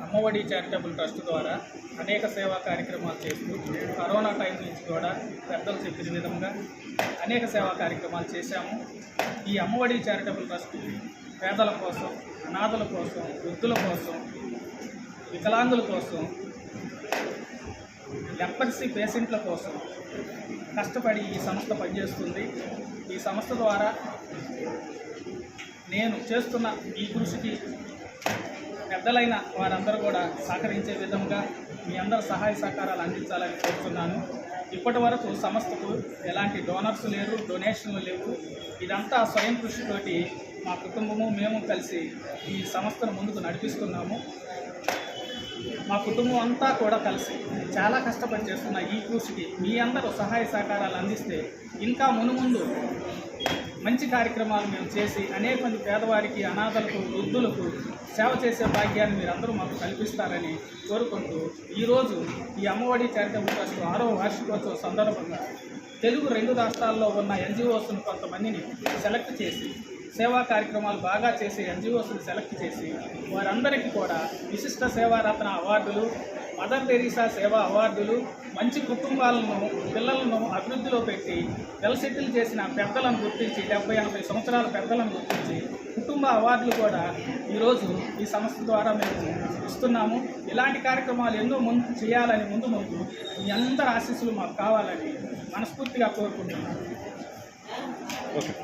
Amma Vodi charitable trust ద్వారా అనేక సేవా కార్యక్రమాలు చేస్తూ కరోనా టైం నుంచి కూడా పెద్దలు చెప్పిన విధంగా అనేక సేవా కార్యక్రమాలు చేశాము. ఈ అమ్మఒడి చారిటబుల్ ట్రస్ట్ పేదల కోసం, అనాథల కోసం, వృద్ధుల కోసం, వికలాంగుల కోసం, లెపర్సీ పేషెంట్ల కోసం కష్టపడి ఈ సంస్థ పనిచేస్తుంది. ఈ సంస్థ ద్వారా నేను చేస్తున్న ఈ కృషికి పెద్దలైన వారందరూ కూడా సహకరించే విధంగా మీ అందరు సహాయ సహకారాలు అందించాలని కోరుతున్నాను. ఇప్పటి వరకు సంస్థకు ఎలాంటి డోనర్స్ లేరు, డొనేషన్లు లేవు. ఇదంతా స్వయం కృషితోటి మా కుటుంబము మేము కలిసి ఈ సంస్థను ముందుకు నడిపిస్తున్నాము. మా కుటుంబం అంతా కూడా కలిసి చాలా కష్టపడి చేస్తున్న ఈ కృషికి మీ అందరూ సహాయ సహకారాలు అందిస్తే ఇంకా మునుముందు మంచి కార్యక్రమాలు మేము చేసి అనేక మంది పేదవారికి, అనాథలకు, వృద్ధులకు సేవ చేసే భాగ్యాన్ని మీరందరూ మాకు కల్పిస్తారని కోరుకుంటూ ఈరోజు ఈ అమ్మఒడి చారిటబుల్ ట్రస్ట్ 6వ వార్షికోత్సవ సందర్భంగా తెలుగు 2 రాష్ట్రాల్లో ఉన్న ఎన్జిఓస్ను కొంతమందిని సెలెక్ట్ చేసి సేవా కార్యక్రమాలు బాగా చేసే ఎన్జిఓస్ని సెలెక్ట్ చేసి వారందరికీ కూడా విశిష్ట సేవారత్న అవార్డులు, మదర్ తెరీసా సేవా అవార్డులు, మంచి కుటుంబాలను, పిల్లలను అభివృద్ధిలో పెట్టి వెల్ సెటిల్ చేసిన పెద్దలను గుర్తించి 70-80 సంవత్సరాల పెద్దలను గుర్తించి కుటుంబ అవార్డులు కూడా ఈరోజు ఈ సంస్థ ద్వారా మేము ఇస్తున్నాము. ఇలాంటి కార్యక్రమాలు ఎన్నో ముందు చేయాలని ముందు మీ అందరి ఆశీస్సులు మాకు కావాలని మనస్ఫూర్తిగా కోరుకుంటున్నాను. ఓకే.